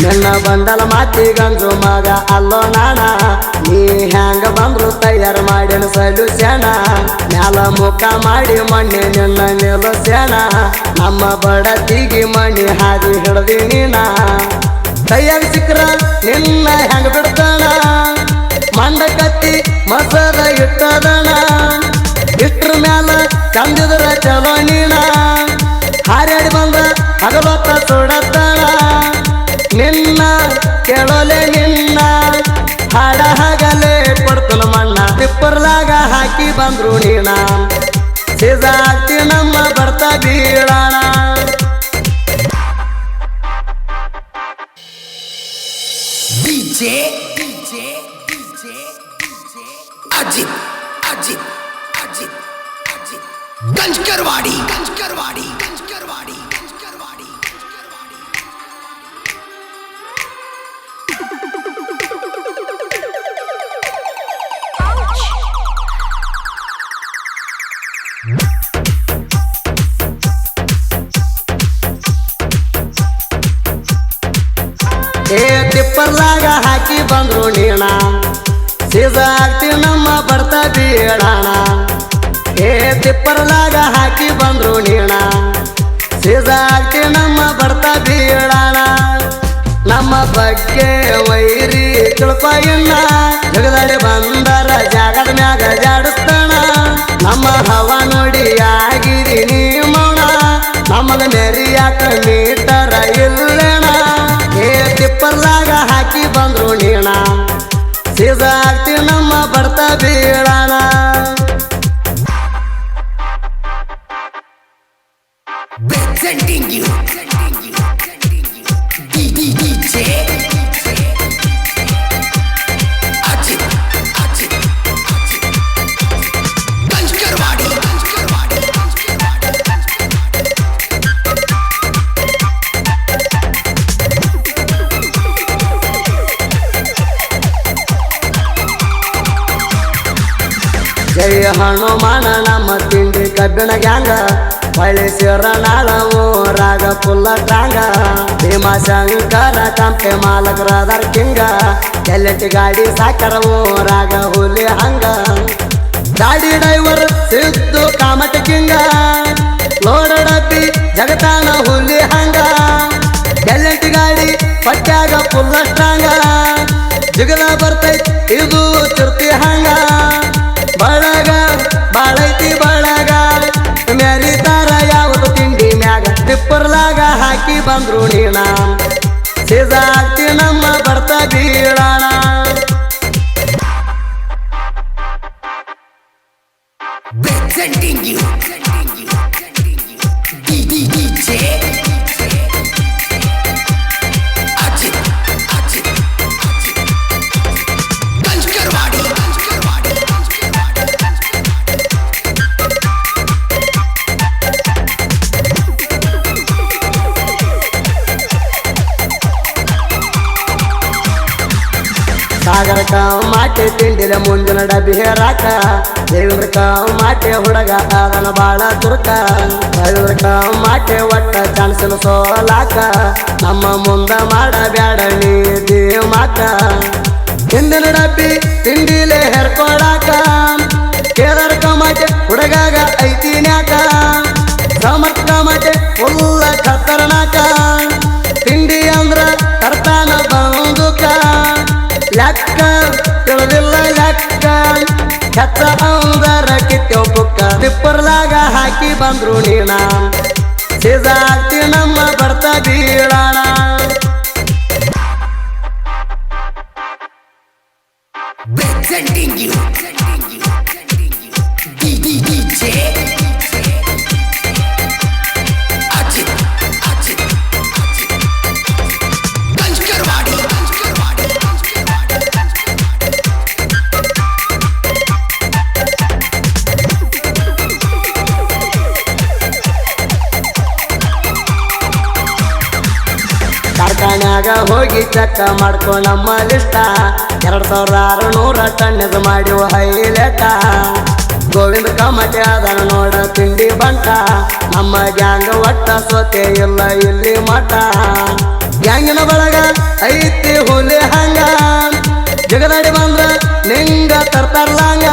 ನನ್ನ ಬಂಡಲ ಮಾತಿ ಗಂಜು ಮಗ ಅಲ್ಲೋ ನಾಣ ನೀ ಹ್ಯಾಂಗ ಬಂದ್ರು ತಯಾರು ಮಾಡಿನ ಸಲ್ಯೂಷನ ಮ್ಯಾಲ ಮುಖ ಮಾಡಿ ಮಣ್ಣೆ ನಿನ್ನ ನಿಲ್ಲಿಸ್ಯಾನ ನಮ್ಮ ಬಡತಿಗೆ ಮಣ್ಣಿ ಹಾದಿ ಹಿಡ್ದಿ ನೀನ ಕೈಯಾಗ ಸಿಕ್ರ ನಿನ್ನ ಹೆಂಗ ಬಿಡ್ತಾನ ಮಂಡ ಕತ್ತಿ ಮಸದ ಇಟ್ಟದಣ ಇಷ್ಟ್ರ ಮ್ಯಾಲ ಚಂದಿದ್ರ ಚಲೋ ನೀನ ಹಾರ್ಯಾಡಿ ಬಂದ ಹಗಲೊತ್ತ ಸುಡತಣ ನಿನ್ನ ಕೇಳೋಲೆ ನಿನ್ನ ಹಾಡ ಹಗಲೇ ಕೊಡ್ತನ ಮಣ್ಣ ತಿಪ್ಪರ್ಲಾಗ ಹಾಕಿ ಬಂದ್ರು ನೀನ ಸೀಜಾಗ್ತಿ ನಮ್ಮ ಬರ್ತಾ ಬೀಳಾಣ DJ अजित गंजकरवाड़ी ತಿಪ್ಪರ್ಲಾಗ ಹಾಕಿ ಬಂದ್ರು ನೀಣ ಸೀಜಾಗ್ತಿ ನಮ್ಮ ಬರ್ತಾ ಬೀಳಾಣ ತಿಪ್ಪರ್ಲಾಗ ಹಾಕಿ ಬಂದ್ರು ನೀಣ ಸೀಜಾಗ್ತಿ ನಮ್ಮ ಬರ್ತಾ ಬೀಳಾಣ ನಮ್ಮ ಬಗ್ಗೆ ವೈರಿ ತಿಳ್ಕೊ ಇನ್ನ ಜಗದಾಡಿ ಬಂದರ ಜಾಗದ ಮ್ಯಾಗ ಜಾಡಿಸ್ತಾನ ನಮ್ಮ ಹವ ನೋಡಿ ಆಗಿರಿ ನೀ ಮೌನ ನಮಗ ಮೆರಿಯಾಕ ಮೀಟರ ಇಲ್ಲೇಣ ತಿಪ್ಪರ್ಲಾಗ ಹಾಕಿ ಬಂದ್ರು ನೀಣ ಸೀಜಾಗ್ತಿ ನಮ್ಮ ಬರ್ತಾ ಬೀಳಾಣ presenting you DJ अजित गंजकरवाड़ी ಜಯ ಹನುಮಾನ ನಮ್ಮ ತಿಂಡಿ ಕಬ್ಬಿಣ ಗ್ಯಾಂಗ ಬಳಿಸಿರ ನಾಳವು ರಾಗ ಪುಲ್ಲ ಟಾಂಗ ಭೀಮಾಶಂಕರ ಕಂಪೆ ಮಾಲಕರಾದರ್ ಕಿಂಗ ಎಲ್ಲೆಟ್ಟಿ ಗಾಡಿ ಸಾಕರವು ರಾಗ ಹುಲಿ ಹಂಗ ಗಾಡಿ ಡ್ರೈವರ್ ಸಿದ್ದು ಕಾಮಟ ಕಿಂಗ ಲೋಡ ಡಬ್ಬಿ ಜಗತಾನ ಹುಲಿ ಹಂಗ ಎಲ್ಲೆಟ್ಟಿ ಗಾಡಿ ಪಟ್ಯಾಗ ಪುಲ್ಲ ಸ್ಟ್ರಾಂಗ ಜಿಗಲ ಬರ್ತೈತಿ ಇದು ಚಿರ್ತಿ ಹಂಗ ಬಳಗ ಬಾಳೈತಿ ಬಳಗ ಮ್ಯಾರಿತಾರ ಯಾವುದು ತಿಂಡಿ ಮ್ಯಾಗ ತಿಪ್ಪರ್ಲಾಗ ಹಾಕಿ ಬಂದ್ರು ನೀಣ ಸೀಜಾಗ್ತಿ ನಮ್ಮ ಬರ್ತಾ ಬೀಳಾಣ presenting you DJ अजित गंजकरवाड़ी ಸಾಗರಕ ಮಾಟೆ ತಿಂಡಿಲ ಮುಂದಿನ ಡಬ್ಬಿ ಹೇರಾಕ ದೇವ್ರಕ ಮಾಟೆ ಹುಡುಗ ಅದನ ಬಾಳ ತುರ್ಕ ದೇವ್ರಕ ಮಾಟೆ ಒಟ್ಟ ಚಾನ್ಸಲ್ ಸೋಲಾಕ ನಮ್ಮ ಮುಂದ ಮಾಡ ಬ್ಯಾಡ ನೀ ಮಾಕ ಹಿಂದಿನ ಡಬ್ಬಿ ತಿಂಡಿಲೆ ಹೆರ್ಕೊಳಾಕ ಕೇಳರ್ಕ ಮಾಟೆ ಹುಡುಗಾಗ ಐತಿನ್ಯಾಕ ಸಮರ್ಕ ಮಾಟೆ ಫುಲ್ಲ ಖತರ್ನಾಕ ತಿಂಡಿ ಅಂದ್ರ ತರ್ತಾನ ಬಂದುಕ ಲೆಕ್ಕ ತಿಳಿದಿಲ್ಲ ಲೆಕ್ಕ ಕೆತ್ತ ಅಂದರ ಕಿತ್ತೋ ಬುಕ್ಕ ತಿಪ್ಪರ್ಲಾಗ ಹಾಕಿ ಬಂದ್ರು ನೀಣ ಸೀಜಾಗ್ತಿ ನಮ್ಮ ಬರ್ತಾ ಬೀಳಾಣ presenting you DJ अजित गंजकरवाड़ी ಕಾರ್ಖಾನ್ಯಾಗ ಹೋಗಿ ಚೆಕ್ ಮಾಡ್ಕೊ ನಮ್ಮ ಲಿಸ್ಟ 2600 ಟನ್ನಿದ್ ಮಾಡಿವ ಹೈಲೇಟ ಗೋವಿಂದ ಕಮಟೆ ಅದನ್ನ ನೋಡ ತಿಂಡಿ ಬಂಟ ನಮ್ಮ ಗ್ಯಾಂಗ್ ಒಟ್ಟ ಸೋತೆ ಇಲ್ಲ ಇಲ್ಲಿ ಮಠ ಗ್ಯಾಂಗಿನ ಬಳಗ ಐತಿ ಹುಲಿ ಹಂಗ ಜಗದಾಡಿ ಬಂದ್ರ ನಿಂಗ ತರ್ತಾರ್ಲಾಂಗ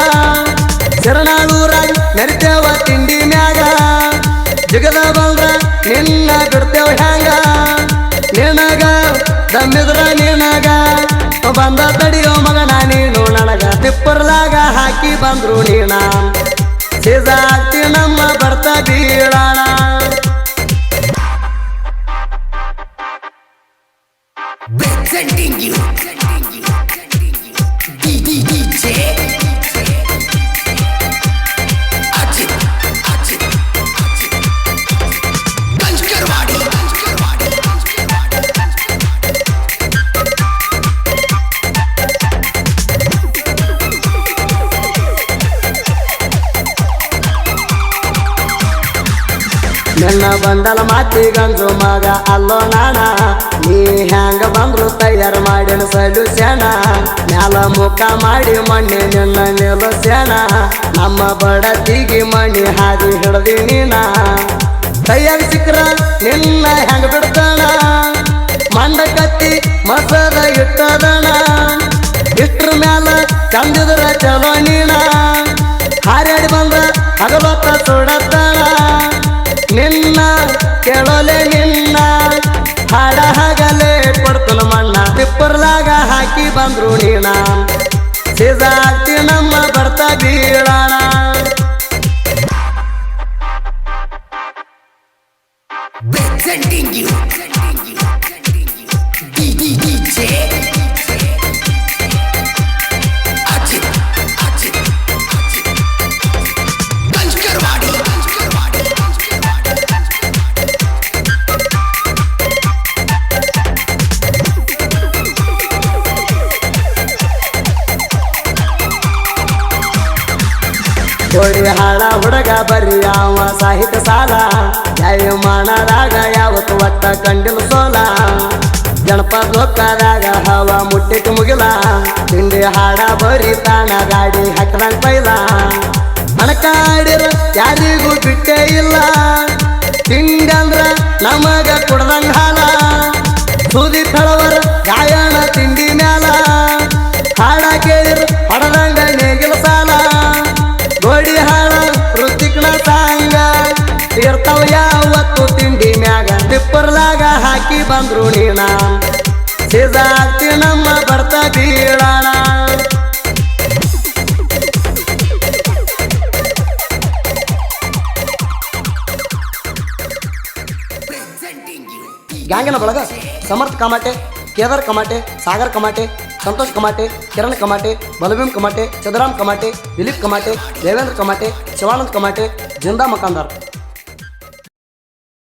ಶರಣಾಳೂರಾಗ ನರಿತೇವ ತಿಂಡಿ ಮ್ಯಾಗ ಜಗದ ಬಂದ್ರ ನಿನ್ನ ಬಿಡ್ತೇವ ಹ್ಯಾಂಗ ನಿನಗ ದಮ್ಮಿದ್ರ ನಿನಗ ಬಂದ ತಡಿಯೋ ಮಗನ ನೀನು ನನಗ ತಿಪ್ಪರ್ಲಾಗ ಹಾಕಿ ಬಂದ್ರು ನೀನ ಸೀಜಾಗ್ತಿ ನಮ್ಮ ಬರ್ತ ಬೀಳಾಣ Presenting you DJ Ajit Kanchkarwadi ನಿನ್ನ ಬಂಡಲ ಮಾತಿ ಗಂಜು ಮಗ ಅಲ್ಲೋ ನಾಣ ನೀ ಹ್ಯಾಂಗ ಬಂದ್ರು ತಯಾರು ಮಾಡಿನ ಸಲ್ಯೂಷನ ಮ್ಯಾಲ ಮುಖ ಮಾಡಿ ಮಣ್ಣಿ ನಿನ್ನ ನಿಲ್ಲಿಸ್ಯಾನ ನಮ್ಮ ಬಡತಿಗೆ ಮಣ್ಣಿ ಹಾದಿ ಹಿಡ್ದಿ ನೀನ ಕೈಯಾಗ ಸಿಕ್ರ ನಿನ್ನ ಹೆಂಗ ಬಿಡ್ತಾನ ಮಂಡ ಕತ್ತಿ ಮಸದ ಇಟ್ಟದಣ ಇಷ್ಟ್ರ ಮ್ಯಾಲ ಚಂದಿದ್ರ ಚಲೋ ನೀನ ಹಾರ್ಯಾಡಿ ಬಂದ್ರ ಹಗಲೊತ್ತ ಸುಡತ್ತಾಳ ನಿನ್ನ ಕೇಳೋಲೆ ನಿನ್ನ ಹಾಡ ಹಗಲೇ ಕೊಡ್ತನ ಮಣ್ಣ ತಿಪ್ಪರ್ಲಾಗ ಹಾಕಿ ಬಂದ್ರು ನೀನ ಸೀಜಾಗ್ತಿ ನಮ್ಮ ಬರ್ತ ಬೀಳಾಣ Presenting you DJ Ajit Kanchkarwadi ಕೋಡಿ ಹಾಳ ಹುಡುಗ ಬರ್ರಿ ಅವ ಸಾಹಿತ್ಯ ಸಾಲ ಯಾವ ಮಾಡದಾಗ ಯಾವತ್ತು ಒಟ್ಟ ಕಂಡಿಲ್ ಸೋಲ ಗಣಪ ಲೋಕದಾಗ ಹವ ಮುಟ್ಟಿಟ್ಟು ಮುಗಿಲ ತಿಂಡಿ ಹಾಡ ಬರಿ ತಾಣ ಗಾಡಿ ಹಾಕದಂಗ ಪೈಲ ಹಣಕಾಡಿರ ಯಾರಿಗೂ ಬಿಟ್ಟೇ ಇಲ್ಲ ತಿಂಡಂದ್ರ ನಮಗ ಕುಡ್ದಂಗ ಹಾಲ ಸೂದಿ ತಳವರ ಗಾಯಣ ತಿಂಡಿ ಮ್ಯಾಲ ಹಾಡ ಕೇಳಿರ ಹೊಡದಂಗ ನೇಗಿಲ ಸಾಲ ಗೋಡಿ ಹಾಳ ಋತಿಕ್ನ ಸಾಂಗ ಇರ್ತಾವ ಯಾವತ್ತು ತಿಂಡಿ ಮ್ಯಾಗ ತಿಪ್ಪರ್ಲಾಗ ಹಾಕಿ ಬಂದ್ರು ನೀನ ಸೀಜಾಗ್ತಿ ನಮ್ಮ ಬರ್ತ ಬೀಳಾಣ Presenting you ಗ್ಯಾಂಗಿನ ಬಳಗ ಸಮರ್ಥ ಕಮಾಟೆ ಕೇದಾರ್ ಕಮಾಟೆ ಸಾಗರ್ ಕಮಾಟೆ ಸಂತೋಷ್ ಕಮಾಟೆ ಕಿರಣ್ ಕಮಾಟೆ ಬಲಭೀಮ್ ಕಮಾಟೆ ಚಂದ್ರಾಮ್ ಕಮಾಟೆ ದಿಲೀಪ್ ಕಮಾಟೆ ದೇವೇಂದ್ರ ಕಮಾಟೆ ಶಿವಾನಂದ್ ಕಮಾಟೆ ಜಿಂದಾ ಮಕಾಂದಾರ್